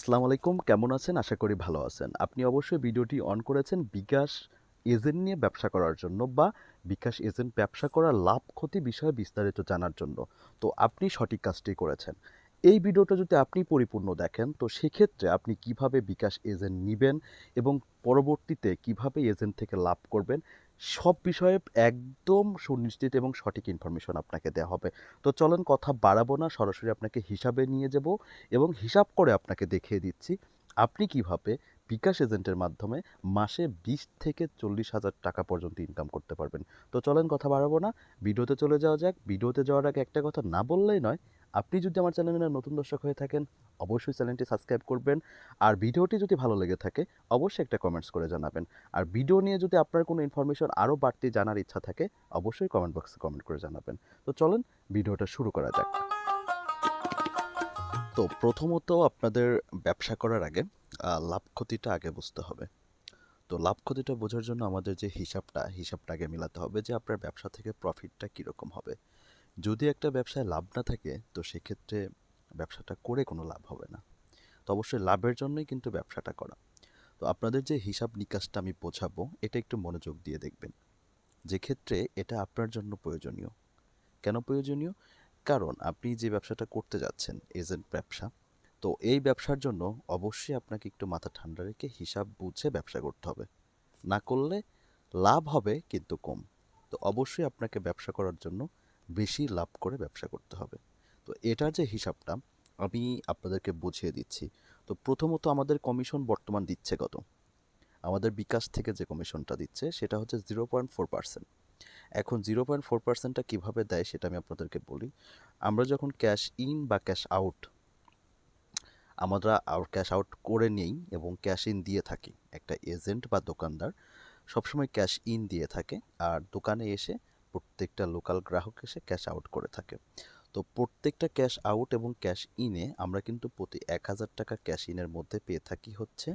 আসসালামু আলাইকুম, কেমন আছেন? আশা করি ভালো আছেন। আপনি অবশ্যই ভিডিওটি অন করেছেন বিকাশ এজেন্ট নিয়ে ব্যবসা করার জন্য বা বিকাশ এজেন্ট ব্যবসা করার লাভ ক্ষতি বিষয়ে বিস্তারিত জানার জন্য। তো আপনি সঠিক কাজটি করেছেন। এই ভিডিওটা যদি আপনি পরিপূর্ণ দেখেন তো সেক্ষেত্রে আপনি কিভাবে বিকাশ এজেন্ট নিবেন এবং পরবর্তীতে কিভাবে এজেন্ট থেকে লাভ করবেন সব বিষয়ে একদম সুনিশ্চিত এবং সঠিক ইনফরমেশন আপনাকে দেওয়া হবে। তো চলেন কথা বাড়াবো না, সরাসরি আপনাকে হিসাবে নিয়ে যাব এবং হিসাব করে আপনাকে দেখিয়ে দিচ্ছি আপনি কিভাবে বিকাশ এজেন্টের মাধ্যমে মাসে 20 থেকে 40,000 টাকা পর্যন্ত ইনকাম করতে পারবেন। তো চলেন কথা বাড়াবো না, ভিডিওতে চলে যাওয়া যাক। ভিডিওতে যাওয়ার আগে একটা কথা না বললেই নয়, আপনি যদি আমার চ্যানেলে নতুন দর্শক হয়ে থাকেন অবশ্যই চ্যানেলটি সাবস্ক্রাইব করবেন। আর ভিডিওটি যদি ভালো লেগে থাকে অবশ্যই একটা কমেন্টস করে জানাবেন। আর ভিডিও নিয়ে যদি আপনার কোনো ইনফরমেশন আরও বাড়তি জানার ইচ্ছা থাকে অবশ্যই কমেন্ট বক্সে কমেন্ট করে জানাবেন। তো চলেন ভিডিওটা শুরু করা যাক। তো প্রথমত আপনাদের ব্যবসা করার আগে লাভ ক্ষতিটা আগে বুঝতে হবে। তো লাভ ক্ষতিটা বোঝার জন্য আমাদের যে হিসাবটা আগে মেলাতে হবে যে আপনার ব্যবসা থেকে প্রফিটটা কীরকম হবে। যদি একটা ব্যবসায় লাভ না থাকে তো সেক্ষেত্রে ব্যবসাটা করে কোনো লাভ হবে না। তো অবশ্যই লাভের জন্যই কিন্তু ব্যবসাটা করা। তো আপনাদের যে হিসাব নিকাশটা আমি বোঝাবো এটা একটু মনোযোগ দিয়ে দেখবেন, যে ক্ষেত্রে এটা আপনার জন্য প্রয়োজনীয়। কেন প্রয়োজনীয়? কারণ আপনি যে ব্যবসাটা করতে যাচ্ছেন এজেন্ট ব্যবসা, তো এই ব্যবসার জন্য অবশ্যই আপনাকে একটু মাথা ঠান্ডা রেখে হিসাব বুঝে ব্যবসা করতে হবে। না করলে লাভ হবে কিন্তু কম। তো অবশ্যই আপনাকে ব্যবসা করার জন্য বেশি লাভ করে ব্যবসা করতে হবে। তো এটার যে হিসাবটা আমি আপনাদেরকে বুঝিয়ে দিচ্ছি। তো প্রথমত আমাদের কমিশন বর্তমান দিচ্ছে কত? আমাদের বিকাশ থেকে যে কমিশনটা দিচ্ছে সেটা হচ্ছে 0.4%। এখন 0.4%টা কীভাবে দেয় সেটা আমি আপনাদেরকে বলি। আমরা যখন ক্যাশ ইন বা ক্যাশ আউট আমরা ক্যাশ আউট করে নেই এবং ক্যাশ ইন দিয়ে থাকি, একটা এজেন্ট বা দোকানদার সবসময় ক্যাশ ইন দিয়ে থাকে আর দোকানে এসে প্রত্যেকটা লোকাল গ্রাহক এসে ক্যাশ আউট করে থাকে। তো প্রত্যেকটা ক্যাশ আউট এবং ক্যাশ ইনে আমরা কিন্তু প্রতি 1,000 টাকা ক্যাশ ইনের মধ্যে পেয়ে থাকি হচ্ছে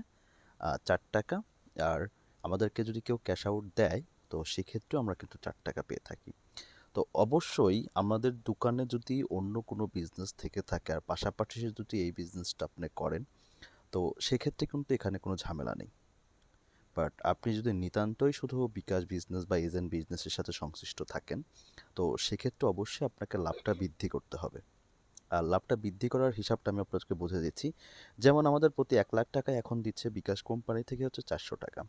4 টাকা। আর আমাদেরকে যদি কেউ ক্যাশ আউট দেয় তো সেক্ষেত্রেও আমরা কিন্তু 4 টাকা পেয়ে থাকি। তো অবশ্যই আমাদের দোকানে যদি অন্য কোনো বিজনেস থেকে থাকে আর পাশাপাশি যদি এই বিজনেসটা আপনি করেন তো সেক্ষেত্রে কিন্তু এখানে কোনো ঝামেলা নেই। বাট আপনি যদি নিতান্তই শুধু বিকাশ বিজনেস বা এজেন্ট বিজনেসের সাথে সংশ্লিষ্ট থাকেন তো সেক্ষেত্রে অবশ্যই আপনাকে লাভটা বৃদ্ধি করতে হবে। আর লাভটা বৃদ্ধি করার হিসাবটা আমি আপনাকে বুঝে দিচ্ছি। যেমন আমাদের প্রতি 1,00,000 টাকা এখন দিচ্ছে বিকাশ কোম্পানি থেকে হচ্ছে 400 টাকা।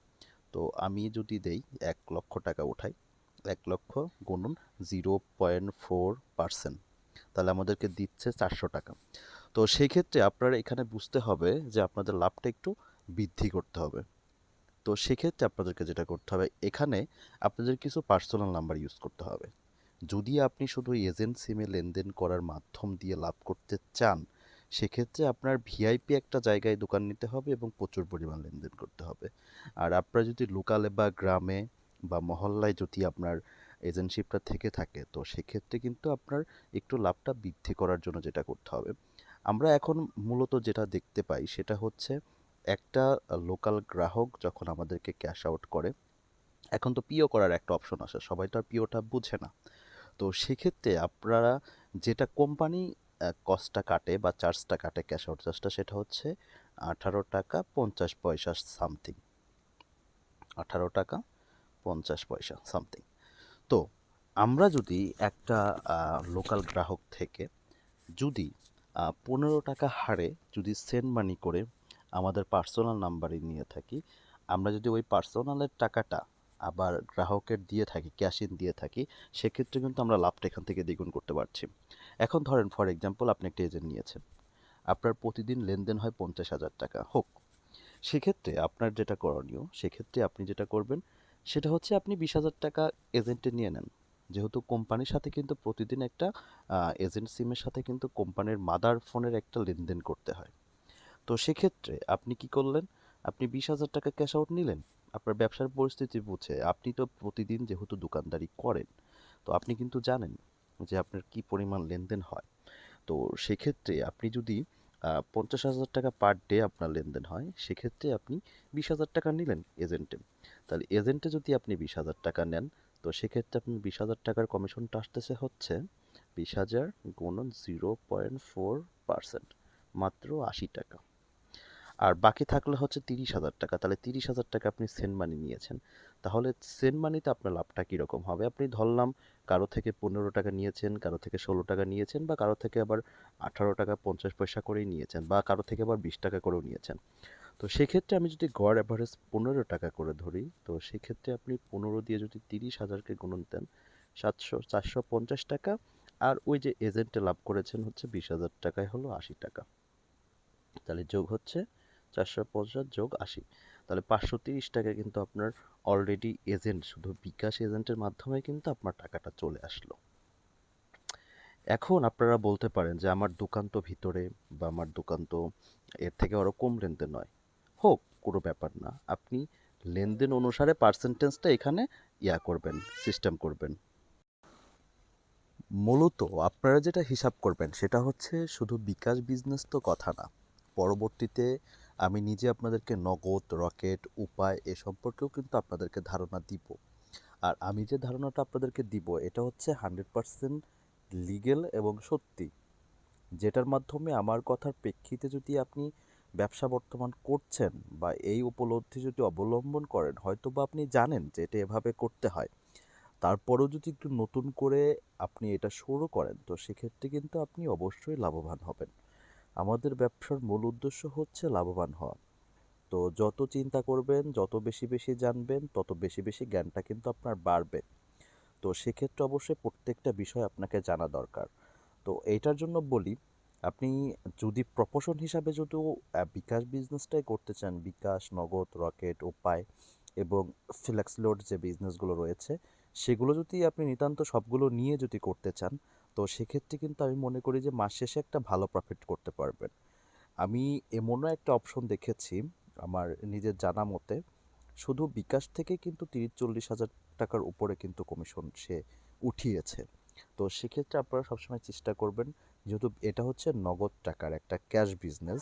তো আমি যদি দেই 1,00,000 টাকা উঠাই, 1,00,000 গুণন 0.4%, তাহলে আমাদেরকে দিচ্ছে 400 টাকা। তো সেই ক্ষেত্রে আপনারা এখানে বুঝতে হবে যে আপনাদের লাভটা একটু বৃদ্ধি করতে হবে। তো সেক্ষেত্রে আপনাদেরকে যেটা করতে হবে এখানে আপনাদের কিছু পার্সোনাল নাম্বার ইউজ করতে হবে। যদি আপনি শুধু এজেন্ট সিমে লেনদেন করার মাধ্যম দিয়ে লাভ করতে চান সেক্ষেত্রে আপনার ভিআইপি একটা জায়গায় দোকান নিতে হবে এবং প্রচুর পরিমাণ লেনদেন করতে হবে। আর আপনার যদি লোকালে বা গ্রামে বা মহল্লায় যদি আপনার এজেন্টশিপটা থেকে থাকে তো সেক্ষেত্রে কিন্তু আপনার একটু লাভটা বৃদ্ধি করার জন্য যেটা করতে হবে, আমরা এখন মূলত যেটা দেখতে পাই সেটা হচ্ছে একটা লোকাল গ্রাহক যখন আমাদেরকে ক্যাশ আউট করে, এখন তো পিও করার একটা অপশন আসে, সবাই তো আর পিওটা বুঝে না। তো সেক্ষেত্রে আপনারা যেটা কোম্পানি কস্টটা কাটে বা চার্জটা কাটে ক্যাশ আউট চার্জটা সেটা হচ্ছে 18 টাকা 50 পয়সা সামথিং, 18 টাকা 50 পয়সা সামথিং। তো আমরা যদি একটা লোকাল গ্রাহক থেকে যদি 15 টাকা হারে যদি সেন্ড মানি করে আমাদের পার্সোনাল নাম্বারে নিয়ে থাকি, আমরা যদি ওই পার্সোনালের টাকাটা আবার গ্রাহকের দিয়ে থাকি, ক্যাশ ইন দিয়ে থাকি, সেক্ষেত্রে কিন্তু আমরা লাভটা এখান থেকে দ্বিগুণ করতে পারছি। এখন ধরেন ফর এক্সাম্পল আপনি একটা এজেন্ট নিয়েছেন, আপনার প্রতিদিন লেনদেন হয় 50,000 টাকা হোক, সেক্ষেত্রে আপনার যেটা করণীয় সেক্ষেত্রে আপনি যেটা করবেন সেটা হচ্ছে আপনি 20,000 টাকা এজেন্টে নিয়ে নেন। যেহেতু কোম্পানির সাথে কিন্তু প্রতিদিন একটা এজেন্ট সিমের সাথে কিন্তু কোম্পানির মাদার ফোনের একটা লেনদেন করতে হয়। তো সেক্ষেত্রে আপনি কি করলেন, আপনি 20,000 টাকা ক্যাশ আউট নিলেন আপনার ব্যবসার পরিস্থিতি বুঝে। আপনি তো প্রতিদিন যেহেতু দোকানদারি করেন তো আপনি কিন্তু জানেন যে আপনার কি পরিমাণ লেনদেন হয়। তো সেক্ষেত্রে আপনি যদি 50,000 টাকা পার ডে আপনার লেনদেন হয় সেক্ষেত্রে আপনি 20,000 টাকা নিলেন এজেন্টে। তাহলে এজেন্টে যদি আপনি 20,000 টাকা নেন তো সেক্ষেত্রে আপনি 20,000 টাকার কমিশনটা আসতেছে হচ্ছে 20,000 গুণন 0.4%, মাত্র 80 টাকা। আর বাকি থাকলে হচ্ছে 30,000 টাকা, তাহলে 30,000 টাকা আপনি সেন্ড মানি নিয়েছেন। তাহলে সেন্ড মানিতে আপনার লাভটা কীরকম হবে? আপনি ধরলাম কারো থেকে 15 টাকা নিয়েছেন, কারো থেকে 16 টাকা নিয়েছেন, বা কারো থেকে আবার 18 টাকা 50 পয়সা করেই নিয়েছেন, বা কারো থেকে আবার 20 টাকা করেও নিয়েছেন। তো সেক্ষেত্রে আমি যদি গড় অ্যাভারেজ 15 টাকা করে ধরি, তো সেক্ষেত্রে আপনি 15 দিয়ে যদি 30,000কে গুণন দেন, 450 টাকা। আর ওই যে এজেন্টে লাভ করেছেন হচ্ছে 20,000 টাকায় হলো 80 টাকা। তাহলে যোগ হচ্ছে 450 যোগ 80, তাহলে 530 টাকা কিন্তু আপনার অলরেডি এজেন্ট, শুধু বিকাশ এজেন্টের মাধ্যমে কিন্তু আপনার টাকাটা চলে আসলো। এখন আপনারা বলতে পারেন যে আমার দোকান তো ভিতরে, বা আমার দোকান তো এর থেকে আরও কম লেনদেন হয়। হোক, কোনো ব্যাপার না। আপনি লেনদেন অনুসারে পার্সেন্টেজটা এখানে করবেন, সিস্টেম করবেন। মূলত আপনারা যেটা হিসাব করবেন সেটা হচ্ছে শুধু বিকাশ বিজনেস তো কথা না। পরবর্তীতে আমি নিজে আপনাদেরকে নগদ, রকেট, উপায় এ সম্পর্কেও কিন্তু আপনাদেরকে ধারণা দিব। আর আমি যে ধারণাটা আপনাদেরকে দিব এটা হচ্ছে 100% লিগ্যাল এবং সত্যি, যেটার মাধ্যমে আমার কথার প্রেক্ষিতে যদি আপনি ব্যবসা বর্তমান করছেন বা এই উপলব্ধি যদি অবলম্বন করেন, হয়তো বা আপনি জানেন যে এটা এভাবে করতে হয়, তারপরেও যদি একটু নতুন করে আপনি এটা শুরু করেন, তো সেক্ষেত্রে কিন্তু আপনি অবশ্যই লাভবান হবেন। আমাদের ব্যবসার মূল উদ্দেশ্য হচ্ছে লাভবান হওয়া। তো যত চিন্তা করবেন, যত বেশি বেশি জানবেন, তত বেশি বেশি জ্ঞানটা কিন্তু আপনার বাড়বে। তো সেক্ষেত্রে অবশ্যই প্রত্যেকটা বিষয় আপনাকে জানা দরকার। তো এইটার জন্য বলি, আপনি যদি প্রপোশন হিসাবে যদি বিকাশ বিজনেসটাই করতে চান, বিকাশ, নগদ, রকেট, উপায় এবং ফ্লেক্স লোড যে বিজনেসগুলো রয়েছে, সেগুলো যদি আপনি নিতান্ত সবগুলো নিয়ে যদি করতে চান, তো সেক্ষেত্রে কিন্তু আমি মনে করি যে মাস শেষে একটা ভালো প্রফিট করতে পারবেন। আমি এমনও একটা অপশন দেখেছি আমার নিজের জানা মতে, শুধু বিকাশ থেকে কিন্তু 30-40 হাজার টাকার উপরে কিন্তু কমিশন সে উঠিয়েছে। তো সেক্ষেত্রে আপনারা সবসময় চেষ্টা করবেন, যেহেতু এটা হচ্ছে নগদ টাকার একটা ক্যাশ বিজনেস,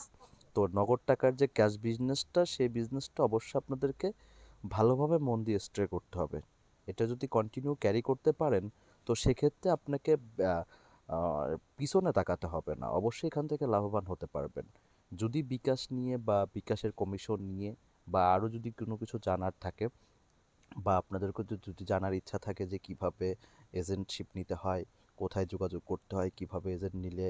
তো নগদ টাকার যে ক্যাশ বিজনেসটা, সেই বিজনেসটা অবশ্যই আপনাদেরকে ভালোভাবে মন দিয়ে স্ট্রে করতে হবে। এটা যদি কন্টিনিউ ক্যারি করতে পারেন, তো সেক্ষেত্রে আপনাকে আহ, আহ, পিছনে তাকাতে হবে না, অবশ্যই এখান থেকে লাভবান হতে পারবেন। যদি বিকাশ নিয়ে বা বিকাশের কমিশন নিয়ে বা আরও যদি কোনো কিছু জানার থাকে, বা আপনাদেরকে যদি জানার ইচ্ছা থাকে যে কিভাবে এজেন্টশিপ নিতে হয়, কোথায় যোগাযোগ করতে হয়, কিভাবে এজেন্ট নিলে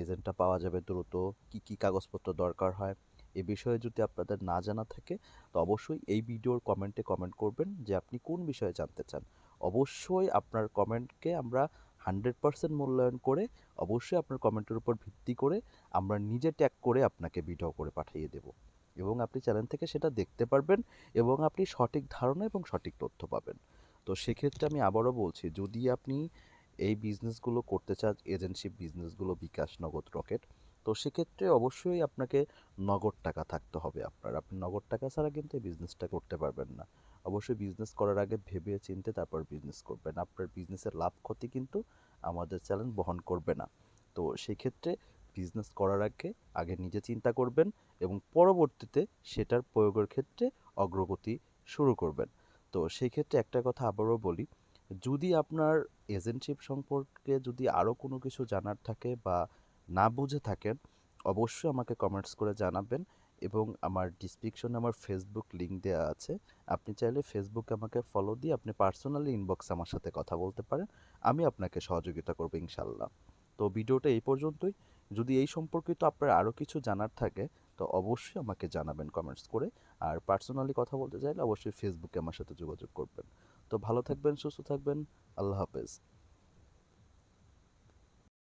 এজেন্টটা পাওয়া যাবে দ্রুত, কি কি কাগজপত্র দরকার হয়, এ বিষয়ে যদি আপনাদের না জানা থাকে, তো অবশ্যই এই ভিডিওর কমেন্টে কমেন্ট করবেন যে আপনি কোন বিষয়ে জানতে চান। অবশ্যই আপনার কমেন্টকে আমরা 100% মূল্যায়ন করে, অবশ্যই আপনার কমেন্টের উপর ভিত্তি করে আমরা নিজে ট্যাগ করে আপনাকে ভিডিও করে পাঠিয়ে দেব, এবং আপনি চ্যানেল থেকে সেটা দেখতে পারবেন এবং আপনি সঠিক ধারণা এবং সঠিক তথ্য পাবেন। তো সেক্ষেত্রে আমি আবারও বলছি, যদি আপনি এই বিজনেসগুলো করতে চান, এজেন্টশিপ বিজনেসগুলো, বিকাশ, নগদ, রকেট, তো সেক্ষেত্রে অবশ্যই আপনাকে নগদ টাকা থাকতে হবে আপনার। আপনি নগদ টাকা ছাড়া কিন্তু এই বিজনেসটা করতে পারবেন না। অবশ্যই বিজনেস করার আগে ভেবে চিন্তে তারপর বিজনেস করবেন। আপনার বিজনেসের লাভ ক্ষতি কিন্তু আমাদের চ্যানেল বহন করবে না। তো সেক্ষেত্রে বিজনেস করার আগে আগে নিজে চিন্তা করবেন এবং পরবর্তীতে সেটার প্রয়োগের ক্ষেত্রে অগ্রগতি শুরু করবেন। তো সেই ক্ষেত্রে একটা কথা আবারও বলি, যদি আপনার এজেন্টশিপ সম্পর্কে যদি আরও কোনো কিছু জানার থাকে বা না বুঝে থাকেন, অবশ্যই আমাকে কমেন্টস করে জানাবেন, এবং আমার ডিসক্রিপশনে আমার ফেসবুক লিংক দেওয়া আছে। আপনি চাইলে ফেসবুকে আমাকে ফলো দিয়ে আপনি পার্সোনালি ইনবক্সে আমার সাথে কথা বলতে পারেন। আমি আপনাকে সহযোগিতা করবো ইনশাল্লাহ। তো ভিডিওটা এই পর্যন্তই। যদি এই সম্পর্কিত আপনার আরও কিছু জানার থাকে, তো অবশ্যই আমাকে জানাবেন কমেন্টস করে। আর পার্সোনালি কথা বলতে চাইলে অবশ্যই ফেসবুকে আমার সাথে যোগাযোগ করবেন। তো ভালো থাকবেন, সুস্থ থাকবেন। আল্লাহ হাফেজ।